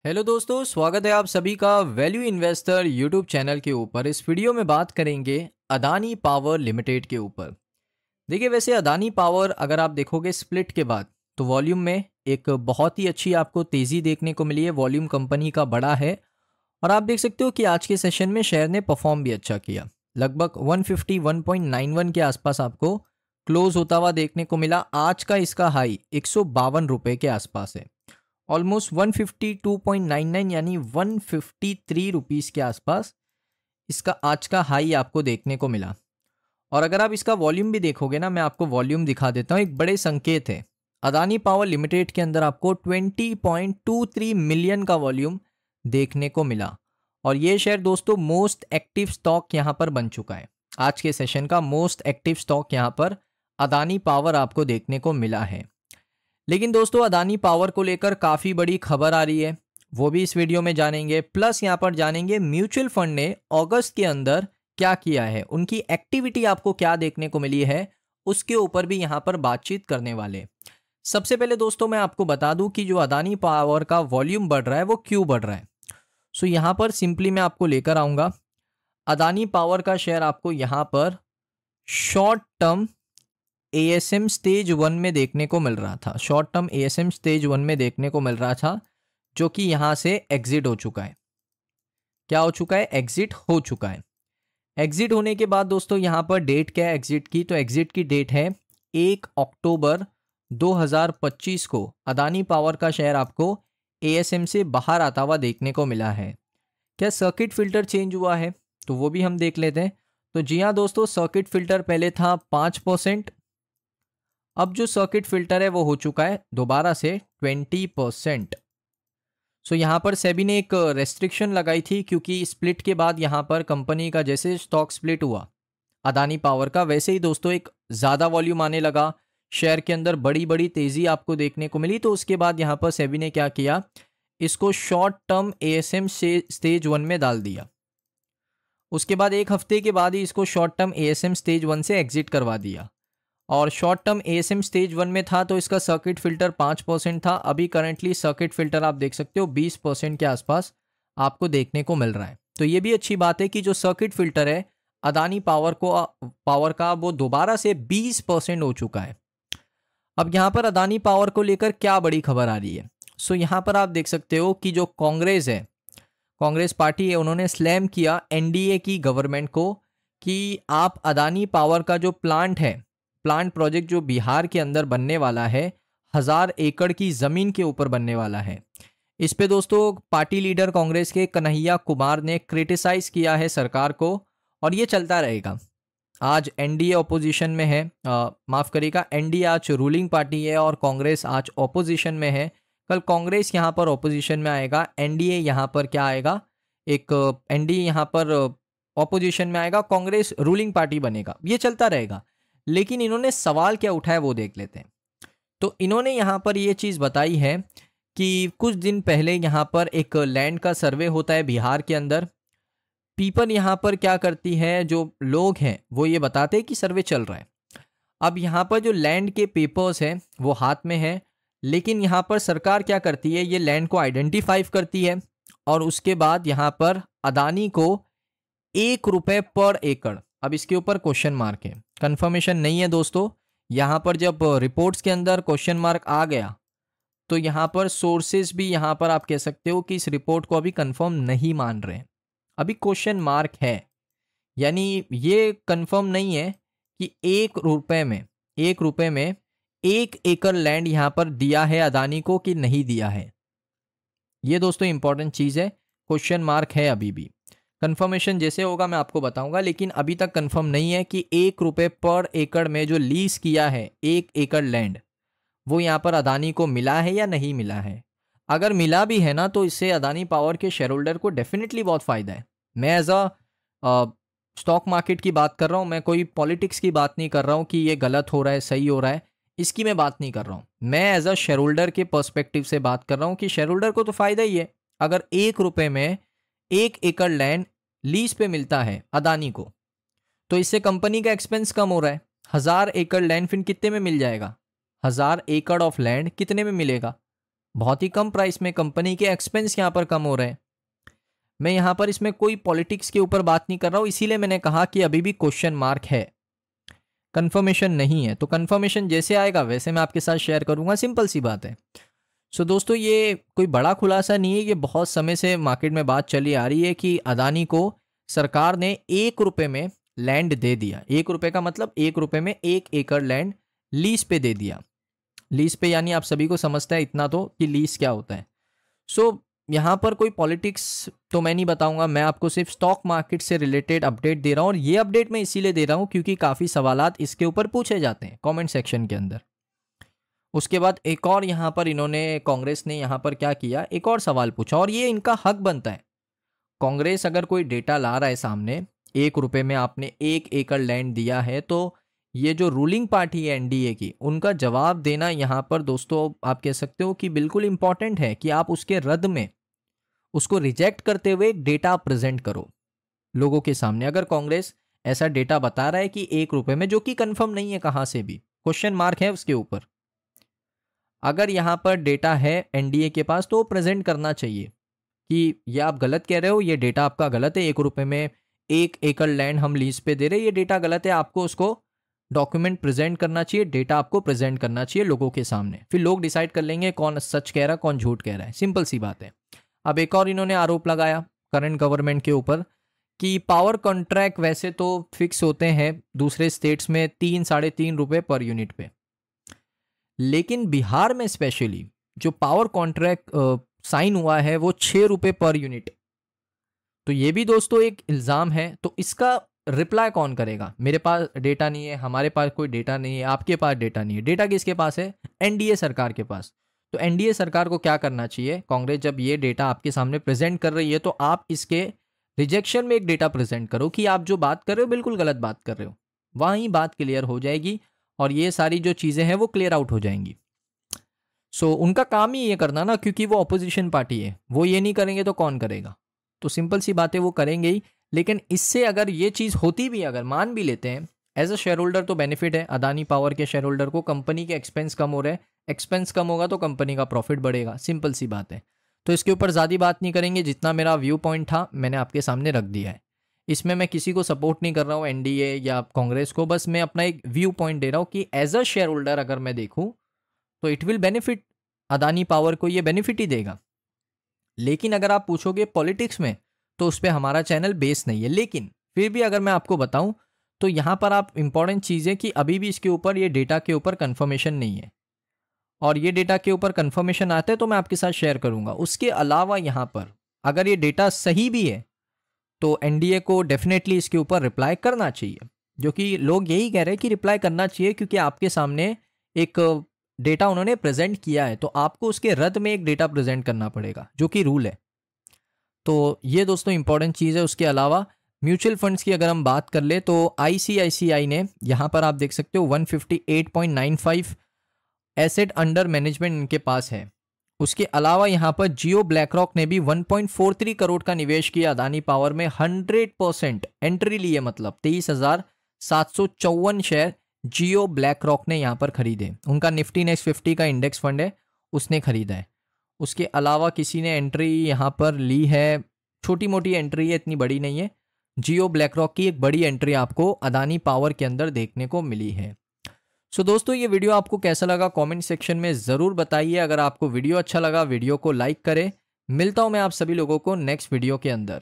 Hello दोस्तों, स्वागत है आप सभी का वैल्यू इन्वेस्टर यूट्यूब चैनल के ऊपर। इस वीडियो में बात करेंगे अदानी पावर लिमिटेड के ऊपर। देखिए, वैसे अदानी पावर अगर आप देखोगे स्प्लिट के बाद तो वॉल्यूम में एक बहुत ही अच्छी आपको तेज़ी देखने को मिली है। वॉल्यूम कंपनी का बड़ा है और आप देख सकते हो कि आज के सेशन में शेयर ने परफॉर्म भी अच्छा किया। लगभग 151.91 के आसपास आपको क्लोज होता हुआ देखने को मिला। आज का इसका हाई 152 रुपये के आसपास है। ऑलमोस्ट 152.99 यानी 153 रुपीज़ के आसपास इसका आज का हाई आपको देखने को मिला। और अगर आप इसका वॉल्यूम भी देखोगे ना, मैं आपको वॉल्यूम दिखा देता हूँ। एक बड़े संकेत है, अदानी पावर लिमिटेड के अंदर आपको 20.23 मिलियन का वॉल्यूम देखने को मिला। और ये शेयर दोस्तों मोस्ट एक्टिव स्टॉक यहाँ पर बन चुका है। आज के सेशन का मोस्ट एक्टिव स्टॉक यहाँ पर अदानी पावर आपको देखने को मिला है। लेकिन दोस्तों अदानी पावर को लेकर काफ़ी बड़ी खबर आ रही है, वो भी इस वीडियो में जानेंगे। प्लस यहाँ पर जानेंगे म्यूचुअल फंड ने अगस्त के अंदर क्या किया है, उनकी एक्टिविटी आपको क्या देखने को मिली है, उसके ऊपर भी यहाँ पर बातचीत करने वाले। सबसे पहले दोस्तों मैं आपको बता दूं कि जो अदानी पावर का वॉल्यूम बढ़ रहा है वो क्यों बढ़ रहा है। सो यहाँ पर सिंपली मैं आपको लेकर आऊँगा। अदानी पावर का शेयर आपको यहाँ पर शॉर्ट टर्म एएसएम स्टेज 1 में देखने को मिल रहा था। शॉर्ट टर्म एएसएम स्टेज 1 में देखने को मिल रहा था, जो कि यहाँ से एग्जिट हो चुका है। क्या हो चुका है? एग्जिट हो चुका है। एग्जिट होने के बाद दोस्तों यहाँ पर डेट क्या है एग्जिट की? तो एग्जिट की डेट है 1 अक्टूबर 2025 को अदानी पावर का शेयर आपको एएसएम से बाहर आता हुआ देखने को मिला है। क्या सर्किट फिल्टर चेंज हुआ है? तो वो भी हम देख लेते हैं। तो जी हाँ दोस्तों, सर्किट फिल्टर पहले था 5%, अब जो सर्किट फिल्टर है वो हो चुका है दोबारा से 20%। सो यहाँ पर सेबी ने एक रेस्ट्रिक्शन लगाई थी, क्योंकि स्प्लिट के बाद यहाँ पर कंपनी का जैसे स्टॉक स्प्लिट हुआ अदानी पावर का, वैसे ही दोस्तों एक ज़्यादा वॉल्यूम आने लगा, शेयर के अंदर बड़ी बड़ी तेज़ी आपको देखने को मिली। तो उसके बाद यहाँ पर सेबी ने क्या किया, इसको शॉर्ट टर्म एएसएम से स्टेज 1 में डाल दिया। उसके बाद एक हफ्ते के बाद ही इसको शॉर्ट टर्म एएसएम स्टेज 1 से एग्जिट करवा दिया। और शॉर्ट टर्म एएसएम स्टेज 1 में था तो इसका सर्किट फिल्टर 5% था। अभी करंटली सर्किट फिल्टर आप देख सकते हो 20% के आसपास आपको देखने को मिल रहा है। तो ये भी अच्छी बात है कि जो सर्किट फिल्टर है अदानी पावर का वो दोबारा से 20% हो चुका है। अब यहाँ पर अदानी पावर को लेकर क्या बड़ी खबर आ रही है? सो यहाँ पर आप देख सकते हो कि जो कांग्रेस है, कांग्रेस पार्टी है, उन्होंने स्लैम किया एनडीए की गवर्नमेंट को कि आप अदानी पावर का जो प्लांट प्रोजेक्ट जो बिहार के अंदर बनने वाला है, 1000 एकड़ की ज़मीन के ऊपर बनने वाला है। इस पे दोस्तों पार्टी लीडर कांग्रेस के कन्हैया कुमार ने क्रिटिसाइज़ किया है सरकार को, और ये चलता रहेगा। आज एनडीए ऑपोजिशन में है, माफ़ करिएगा, एनडीए आज रूलिंग पार्टी है और कांग्रेस आज ऑपोजिशन में है। कल कांग्रेस यहाँ पर ऑपोजिशन में आएगा, एनडीए यहाँ पर क्या आएगा, एक एनडीए यहाँ पर ऑपोजिशन में आएगा, कांग्रेस रूलिंग पार्टी बनेगा। ये चलता रहेगा। लेकिन इन्होंने सवाल क्या उठाया वो देख लेते हैं। तो इन्होंने यहाँ पर ये चीज़ बताई है कि कुछ दिन पहले यहाँ पर एक लैंड का सर्वे होता है बिहार के अंदर। पीपल यहाँ पर क्या करती है, जो लोग हैं वो ये बताते हैं कि सर्वे चल रहा है। अब यहाँ पर जो लैंड के पेपर्स हैं वो हाथ में है, लेकिन यहाँ पर सरकार क्या करती है, ये लैंड को आइडेंटिफाई करती है और उसके बाद यहाँ पर अदानी को 1 रुपये पर एकड़, अब इसके ऊपर क्वेश्चन मार्क है, कंफर्मेशन नहीं है दोस्तों। यहाँ पर जब रिपोर्ट्स के अंदर क्वेश्चन मार्क आ गया तो यहाँ पर सोर्सेज भी यहाँ पर आप कह सकते हो कि इस रिपोर्ट को अभी कंफर्म नहीं मान रहे हैं, अभी क्वेश्चन मार्क है। यानी ये कंफर्म नहीं है कि 1 रुपये में 1 एकड़ लैंड यहाँ पर दिया है अदानी को कि नहीं दिया है। ये दोस्तों इंपॉर्टेंट चीज़ है, क्वेश्चन मार्क है अभी भी। कंफर्मेशन जैसे होगा मैं आपको बताऊंगा, लेकिन अभी तक कंफर्म नहीं है कि 1 रुपये पर एकड़ में जो लीज किया है 1 एकड़ लैंड, वो यहाँ पर अदानी को मिला है या नहीं मिला है। अगर मिला भी है ना, तो इससे अदानी पावर के शेयर होल्डर को डेफिनेटली बहुत फ़ायदा है। मैं एज स्टॉक मार्केट की बात कर रहा हूँ, मैं कोई पॉलिटिक्स की बात नहीं कर रहा हूँ कि ये गलत हो रहा है सही हो रहा है, इसकी मैं बात नहीं कर रहा हूँ। मैं एज शेयर होल्डर के पर्सपेक्टिव से बात कर रहा हूँ कि शेयर होल्डर को तो फ़ायदा ही है। अगर 1 रुपये में 1 एकड़ लैंड लीज पे मिलता है अदानी को, तो इससे कंपनी का एक्सपेंस कम हो रहा है। 1000 एकड़ लैंड फिर कितने में मिल जाएगा? 1000 एकड़ ऑफ लैंड कितने में मिलेगा? बहुत ही कम प्राइस में, कंपनी के एक्सपेंस यहाँ पर कम हो रहे हैं। मैं यहाँ पर इसमें कोई पॉलिटिक्स के ऊपर बात नहीं कर रहा हूँ, इसीलिए मैंने कहा कि अभी भी क्वेश्चन मार्क है, कंफर्मेशन नहीं है। तो कंफर्मेशन जैसे आएगा वैसे मैं आपके साथ शेयर करूँगा, सिंपल सी बात है। सो दोस्तों ये कोई बड़ा खुलासा नहीं है, ये बहुत समय से मार्केट में बात चली आ रही है कि अदानी को सरकार ने 1 रुपये में लैंड दे दिया। 1 रुपये का मतलब 1 रुपये में 1 एकड़ लैंड लीज पे दे दिया। लीज पे यानी आप सभी को समझता है इतना तो कि लीज क्या होता है। सो यहाँ पर कोई पॉलिटिक्स तो मैं नहीं बताऊंगा, मैं आपको सिर्फ स्टॉक मार्केट से रिलेटेड अपडेट दे रहा हूँ। और ये अपडेट मैं इसीलिए दे रहा हूँ क्योंकि काफ़ी सवालात इसके ऊपर पूछे जाते हैं कमेंट सेक्शन के अंदर। उसके बाद एक और यहाँ पर इन्होंने, कांग्रेस ने यहाँ पर क्या किया, एक और सवाल पूछा और ये इनका हक बनता है। कांग्रेस अगर कोई डेटा ला रहा है सामने, 1 रुपये में आपने 1 एकड़ लैंड दिया है, तो ये जो रूलिंग पार्टी है एनडीए की, उनका जवाब देना यहाँ पर दोस्तों आप कह सकते हो कि बिल्कुल इंपॉर्टेंट है कि आप उसके रद्द में उसको रिजेक्ट करते हुए एक डेटा प्रेजेंट करो लोगों के सामने। अगर कांग्रेस ऐसा डेटा बता रहा है कि 1 रुपये में, जो कि कंफर्म नहीं है कहाँ से भी, क्वेश्चन मार्क है उसके ऊपर, अगर यहाँ पर डेटा है एनडीए के पास तो प्रेजेंट करना चाहिए कि ये आप गलत कह रहे हो, ये डेटा आपका गलत है, 1 रुपये में 1 एकड़ लैंड हम लीज पे दे रहे हैं, ये डेटा गलत है, आपको उसको डॉक्यूमेंट प्रेजेंट करना चाहिए, डेटा आपको प्रेजेंट करना चाहिए लोगों के सामने। फिर लोग डिसाइड कर लेंगे कौन सच कह रहा है कौन झूठ कह रहा है, सिंपल सी बात है। अब एक और इन्होंने आरोप लगाया करंट गवर्नमेंट के ऊपर कि पावर कॉन्ट्रैक्ट वैसे तो फिक्स होते हैं दूसरे स्टेट्स में 3-3.5 रुपये पर यूनिट पे, लेकिन बिहार में स्पेशली जो पावर कॉन्ट्रैक्ट साइन हुआ है वो 6 रुपये पर यूनिट। तो ये भी दोस्तों एक इल्ज़ाम है। तो इसका रिप्लाई कौन करेगा? मेरे पास डेटा नहीं है, हमारे पास कोई डेटा नहीं है, आपके पास डेटा नहीं है। डेटा किसके पास है? एनडीए सरकार के पास। तो एनडीए सरकार को क्या करना चाहिए? कांग्रेस जब ये डेटा आपके सामने प्रेजेंट कर रही है तो आप इसके रिजेक्शन में एक डेटा प्रेजेंट करो कि आप जो बात कर रहे हो बिल्कुल गलत बात कर रहे हो। वहीं बात क्लियर हो जाएगी और ये सारी जो चीज़ें हैं वो क्लियर आउट हो जाएंगी। सो उनका काम ही ये करना ना, क्योंकि वो अपोजिशन पार्टी है, वो ये नहीं करेंगे तो कौन करेगा? तो सिंपल सी बातें वो करेंगे ही। लेकिन इससे अगर ये चीज़ होती भी, अगर मान भी लेते हैं, एज अ शेयर होल्डर तो बेनिफिट है अदानी पावर के शेयर होल्डर को, कंपनी के एक्सपेंस कम हो रहे हैं, एक्सपेंस कम होगा तो कंपनी का प्रॉफिट बढ़ेगा, सिंपल सी बात है। तो इसके ऊपर ज़्यादा बात नहीं करेंगे, जितना मेरा व्यू पॉइंट था मैंने आपके सामने रख दिया है। इसमें मैं किसी को सपोर्ट नहीं कर रहा हूँ एनडीए या कांग्रेस को, बस मैं अपना एक व्यू पॉइंट दे रहा हूँ कि एज अ शेयर होल्डर अगर मैं देखूँ तो it will benefit, Adani power को ये बेनिफिट ही देगा। लेकिन अगर आप पूछोगे पॉलिटिक्स में तो उस पर हमारा चैनल बेस नहीं है। लेकिन फिर भी अगर मैं आपको बताऊं तो यहाँ पर आप इंपॉर्टेंट चीज़ है कि अभी भी इसके ऊपर, ये डेटा के ऊपर कंफर्मेशन नहीं है, और ये डेटा के ऊपर कंफर्मेशन आता है तो मैं आपके साथ शेयर करूँगा। उसके अलावा यहाँ पर अगर ये डेटा सही भी है तो एनडीए को डेफिनेटली इसके ऊपर रिप्लाई करना चाहिए, जो कि लोग यही कह रहे हैं कि रिप्लाई करना चाहिए, क्योंकि आपके सामने एक डेटा उन्होंने प्रेजेंट किया है तो आपको उसके रद्द में एक डेटा प्रेजेंट करना पड़ेगा, जो कि रूल है। तो ये दोस्तों इंपॉर्टेंट चीज़ है। उसके अलावा म्यूचुअल फंड्स की अगर हम बात कर ले तो आईसीआईसीआई ने यहाँ पर आप देख सकते हो 158.95 एसेट अंडर मैनेजमेंट इनके पास है। उसके अलावा यहाँ पर जियो ब्लैक रॉक ने भी 1.43 करोड़ का निवेश किया अदानी पावर में, 100% एंट्री लिए, मतलब 23,754 शेयर जियो ब्लैक रॉक ने यहाँ पर खरीदे। उनका निफ्टी नेक्स्ट 50 का इंडेक्स फंड है, उसने खरीदा है। उसके अलावा किसी ने एंट्री यहाँ पर ली है, छोटी मोटी एंट्री है, इतनी बड़ी नहीं है। जियो ब्लैक रॉक की एक बड़ी एंट्री आपको अदानी पावर के अंदर देखने को मिली है। सो दोस्तों ये वीडियो आपको कैसा लगा कमेंट सेक्शन में ज़रूर बताइए। अगर आपको वीडियो अच्छा लगा वीडियो को लाइक करें। मिलता हूँ मैं आप सभी लोगों को नेक्स्ट वीडियो के अंदर।